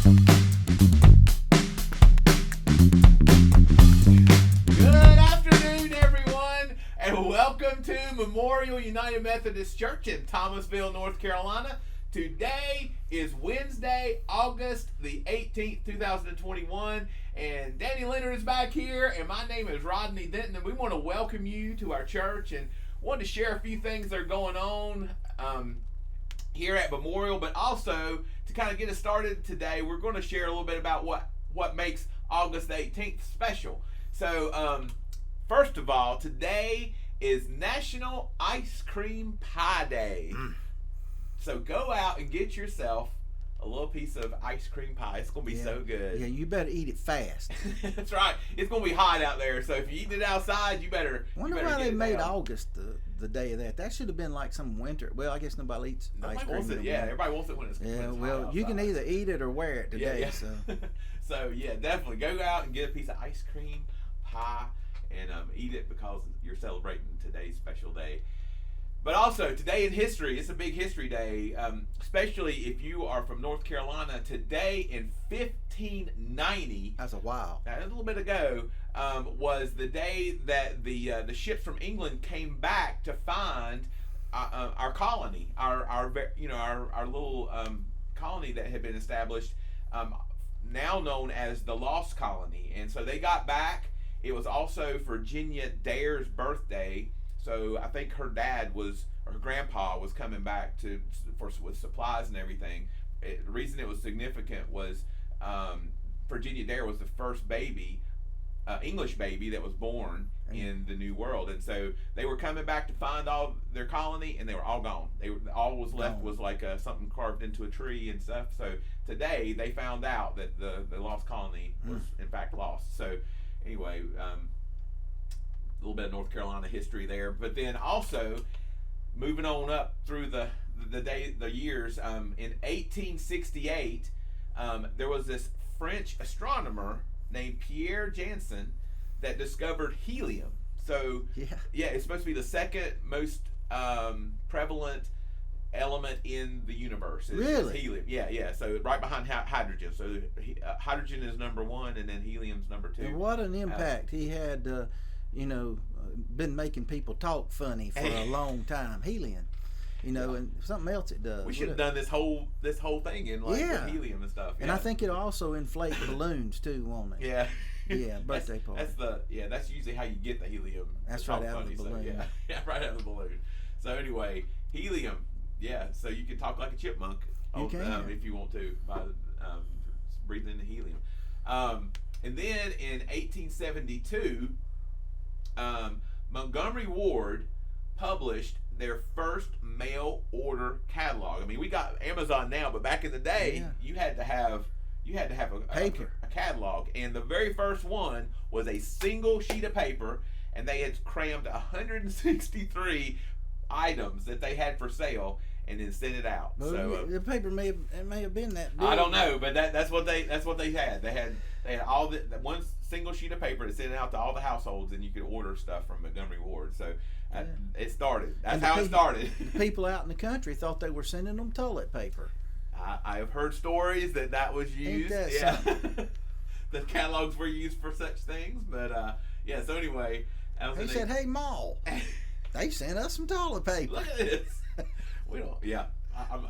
Welcome to Memorial United Methodist Church in Thomasville, North Carolina. Today is Wednesday, August the 18th, 2021, and Danny Leonard is back here, and my name is Rodney Denton, and we want to welcome you to our church and want to share a few things that are going on here at Memorial, but also to kind of get us started today, we're going to share a little bit about what makes August the 18th special. So, first of all, today is National Ice Cream Pie Day. So go out and get yourself a little piece of ice cream pie. It's going to be so good. Yeah, you better eat it fast. That's right. It's going to be hot out there, so if you're eating it outside, you better wonder why they made August the day of that. That should have been like some winter. Well, I guess nobody eats ice cream. Wants it, yeah, everybody wants it when it's Yeah, when it's well, hot you can outside. either eat it or wear it today. Yeah. So. So, yeah, definitely go out and get a piece of ice cream pie and eat it because you're celebrating today's special day. But also, today in history, it's a big history day, especially if you are from North Carolina. Today in 1590, That's a while. a little bit ago, was the day that the ships from England came back to find our colony, our little colony that had been established, now known as the Lost Colony. And so they got back. It was also Virginia Dare's birthday. So I think her grandpa was coming back with supplies and everything. The reason it was significant was Virginia Dare was the first baby, English baby that was born in the New World, and so they were coming back to find all their colony, and they were all gone. All was left was like something carved into a tree and stuff. So today they found out that the lost colony was in fact lost. So anyway. A little bit of North Carolina history there, but then also moving on up through the years. In 1868, there was this French astronomer named Pierre Janssen that discovered helium. So it's supposed to be the second most prevalent element in the universe. Really? Is helium. Yeah. So right behind hydrogen. So hydrogen is number one, and then helium's number two. And what an impact he had. Been making people talk funny for a long time. Helium, and something else it does. We should have done this whole thing in with helium and stuff. And I think it'll also inflate balloons too, won't it? Yeah. Yeah, birthday party. That's usually how you get the helium. That's right out of the balloon. So, yeah, right out of the balloon. So anyway, helium. Yeah, so you can talk like a chipmunk. You can if you want to by breathing in the helium. And then in 1872. Montgomery Ward published their first mail order catalog. I mean, we got Amazon now, but back in the day, you had to have a catalog, and the very first one was a single sheet of paper, and they had crammed 163 items that they had for sale, and then sent it out. Well, so the paper may have been that big. I don't know, but that's what they had. They had all that one single sheet of paper to send it out to all the households, and you could order stuff from Montgomery Ward. So it started. That's how it started. The people out in the country thought they were sending them toilet paper. I have heard stories that was used. Ain't that something? The catalogs were used for such things, but so anyway, he said, "Hey, Ma, they sent us some toilet paper. Look at this." We don't. Yeah, I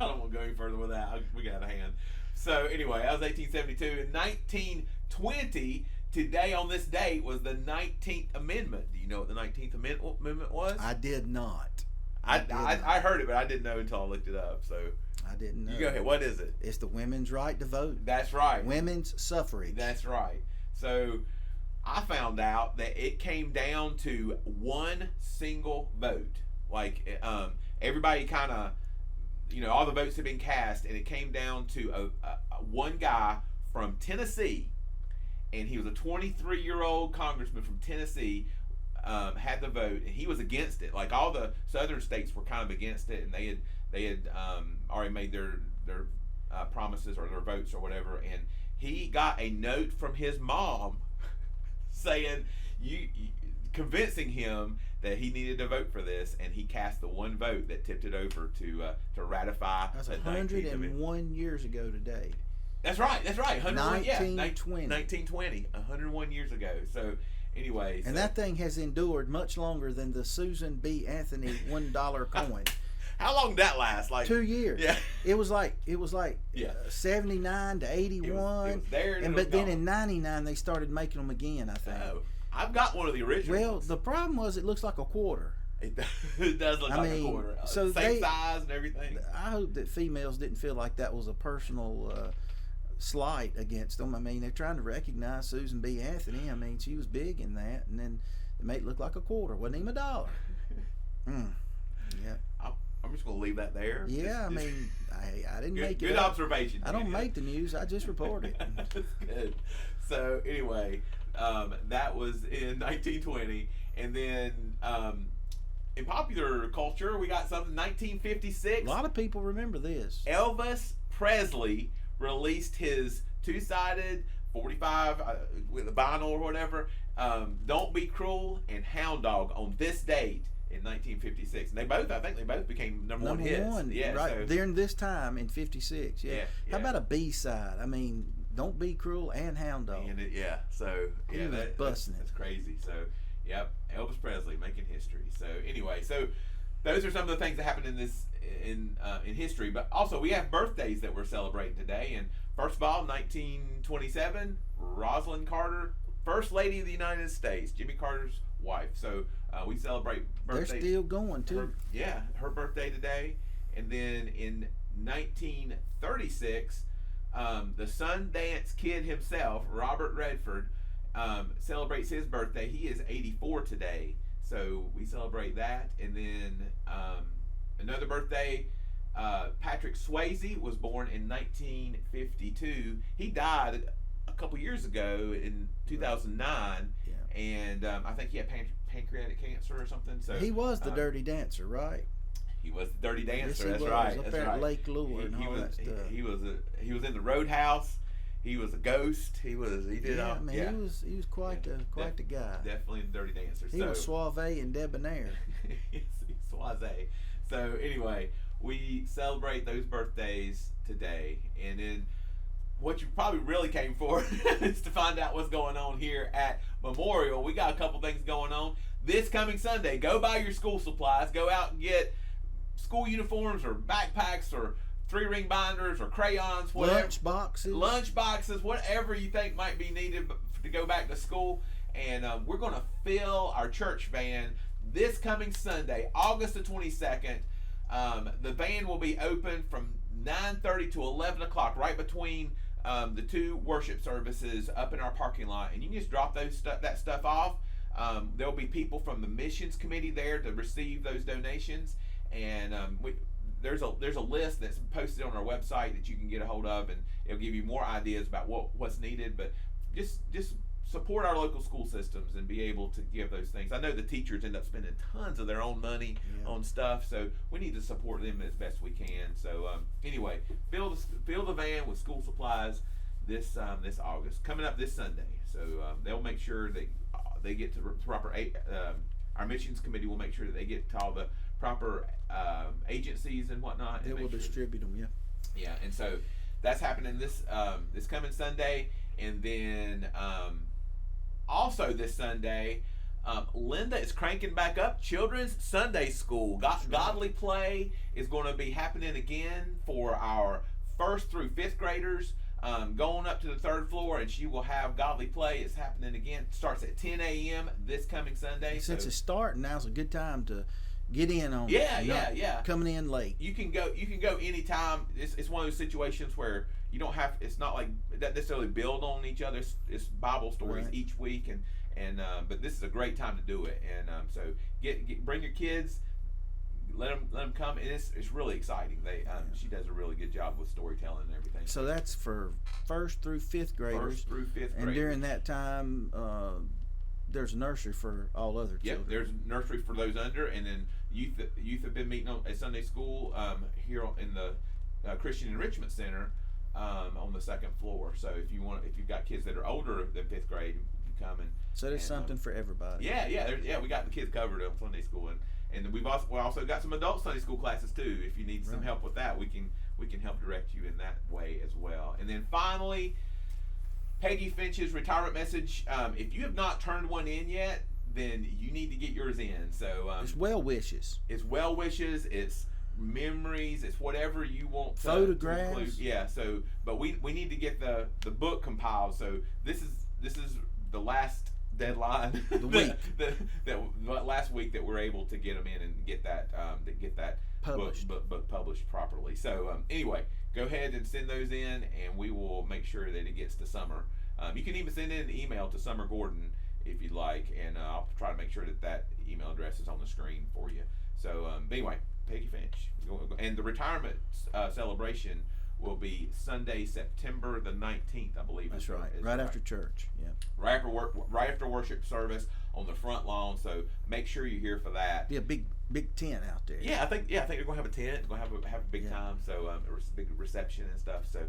don't want to go any further with that. We got a hand. So anyway, that was 1872. In 1920, today on this date was the 19th Amendment. Do you know what the 19th Amendment was? I did not. I heard it, but I didn't know until I looked it up. So I didn't know. You go ahead. What is it? It's the women's right to vote. That's right. Women's suffrage. That's right. So I found out that it came down to one single vote. Like everybody kind of, all the votes had been cast, and it came down to one guy from Tennessee, and he was a 23-year-old congressman from Tennessee, had the vote, and he was against it. Like all the southern states were kind of against it, and they had already made their promises or their votes or whatever, and he got a note from his mom saying convincing him that he needed to vote for this, and he cast the one vote that tipped it over to ratify. That's 101 years ago today. That's right. 101, 1920. 1920, 101 years ago. So anyway. And that thing has endured much longer than the Susan B. Anthony $1 coin. How long did that last? Like 2 years. Yeah. It was like 79 to 81. It was there and but then in 99 they started making them again, I think. Oh, I've got one of the originals. Well, the problem was it looks like a quarter. It does look like a quarter. So same size and everything. I hope that females didn't feel like that was a personal slight against them. I mean, they're trying to recognize Susan B. Anthony. I mean, she was big in that, and then they made it look like a quarter. Wasn't even $1. Yeah. I'm just going to leave that there. Yeah, I mean, I didn't make it. Good observation. I don't make the news. I just report it. That's good. So anyway, that was in 1920, and then in popular culture, we got something 1956. A lot of people remember this. Elvis Presley released his two-sided 45 with a vinyl or whatever, Don't Be Cruel and Hound Dog on this date in 1956. And I think they both became number one hits. Yeah, right. so, during this time in 56. Yeah. How about a B-side? I mean, Don't Be Cruel and Hound Dog. And that's crazy. So, yep, Elvis Presley making history. So anyway, those are some of the things that happened in this in history. But also we have birthdays that we're celebrating today. And first of all, 1927, Rosalind Carter, First Lady of the United States, Jimmy Carter's wife. So we celebrate birthdays. They're still going too. Her birthday today. And then in 1936, the Sundance Kid himself, Robert Redford, celebrates his birthday. He is 84 today. So we celebrate that. And then another birthday, Patrick Swayze was born in 1952. He died a couple years ago in 2009. Yeah. And I think he had pancreatic cancer or something. So he was the Dirty Dancer, right? He was the Dirty Dancer. Yes, that's right. Up that's there right. at Lake Lure and all that stuff. He was in the Roadhouse. He was a ghost. He did all. Yeah, he was quite the guy. Definitely the Dirty Dancer. He was suave and debonair. He's suave. So anyway, we celebrate those birthdays today, and then what you probably really came for is to find out what's going on here at Memorial. We got a couple things going on this coming Sunday. Go buy your school supplies. Go out and get school uniforms or backpacks or 3-ring binders or crayons, whatever. Lunch boxes, whatever you think might be needed to go back to school. And we're going to fill our church van this coming Sunday, August the 22nd. The van will be open from 9:30 to 11 o'clock, right between the two worship services up in our parking lot. And you can just drop that stuff off. There'll be people from the missions committee there to receive those donations. And there's a list that's posted on our website that you can get a hold of, and it'll give you more ideas about what's needed. But just support our local school systems and be able to give those things. I know the teachers end up spending tons of their own money on stuff, so we need to support them as best we can. So anyway, fill the van with school supplies this August, coming up this Sunday. So they'll make sure that they get to the proper. Our missions committee will make sure that they get to all the proper agencies and whatnot. They will distribute them, yeah. Yeah, and so that's happening this coming Sunday, and then also this Sunday, Linda is cranking back up Children's Sunday School. Godly Play is going to be happening again for our 1st through 5th graders. Going up to the 3rd floor, and she will have Godly Play. It's happening again. It starts at 10 a.m. this coming Sunday. Since it's starting, now's a good time to get in on it. Yeah. Coming in late. You can go anytime. It's one of those situations where you don't have. It's not like that necessarily build on each other. It's Bible stories each week, and but this is a great time to do it. And so bring your kids. Let them come, and it's really exciting. She does a really good job with storytelling and everything. So that's for 1st through 5th graders. 1st through 5th graders. And during that time, there's a nursery for all other children. Yep, there's nursery for those under, and then youth have been meeting at Sunday school here in the Christian Enrichment Center on the 2nd floor. So if you've got kids that are older than 5th grade, you come and. So there's something for everybody. Yeah. We got the kids covered on Sunday school, and we've also got some adult Sunday school classes too. If you need some help with that, we can we can help direct you in that way as well. And then finally, Peggy Finch's retirement message. If you have not turned one in yet, then you need to get yours in. So it's well wishes. It's well wishes. It's memories. It's whatever you want. Photographs. To include. Yeah. So, but we need to get the book compiled. So this is the last deadline. The week. that last week that we're able to get them in and get that published. book published properly. So anyway, go ahead and send those in, and we will make sure that it gets to Summer. You can even send in an email to Summer Gordon if you'd like, and I'll try to make sure that email address is on the screen for you. So, but anyway, Peggy Finch. And the retirement celebration will be Sunday, September the 19th, I believe. That's right. Right after church. Yeah. Right after worship service on the front lawn. So make sure you're here for that. Be a big tent out there. Yeah, I think they're going to have a tent. They're going to have a big time. So a big reception and stuff. So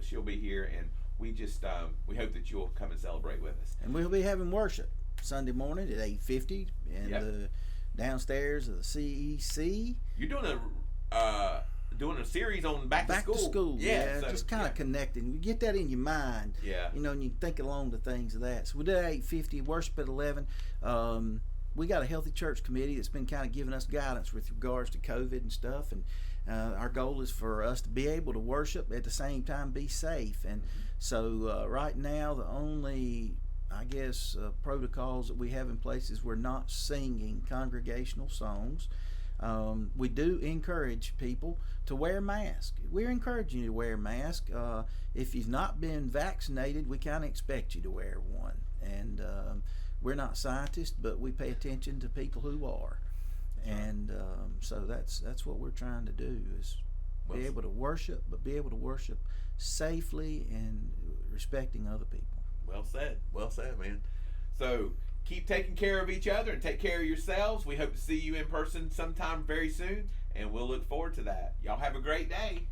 she'll be here, and we just we hope that you'll come and celebrate with us. And we'll be having worship Sunday morning at 8:50 in the downstairs of the CEC. You're doing a series on back to school. Yeah, so, just kind of connecting. You get that in your mind. Yeah. And you think along the things of that. So we did 8:50, worship at 11. We got a healthy church committee that's been kind of giving us guidance with regards to COVID and stuff. And our goal is for us to be able to worship at the same time be safe. And so right now the only, I guess, protocols that we have in place is we're not singing congregational songs. We do encourage people to wear masks. We're encouraging you to wear a mask. If you've not been vaccinated, we kind of expect you to wear one. And we're not scientists, but we pay attention to people who are. And so that's what we're trying to do, is be able to worship, but be able to worship safely and respecting other people. Well said, man. So keep taking care of each other and take care of yourselves. We hope to see you in person sometime very soon, and we'll look forward to that. Y'all have a great day.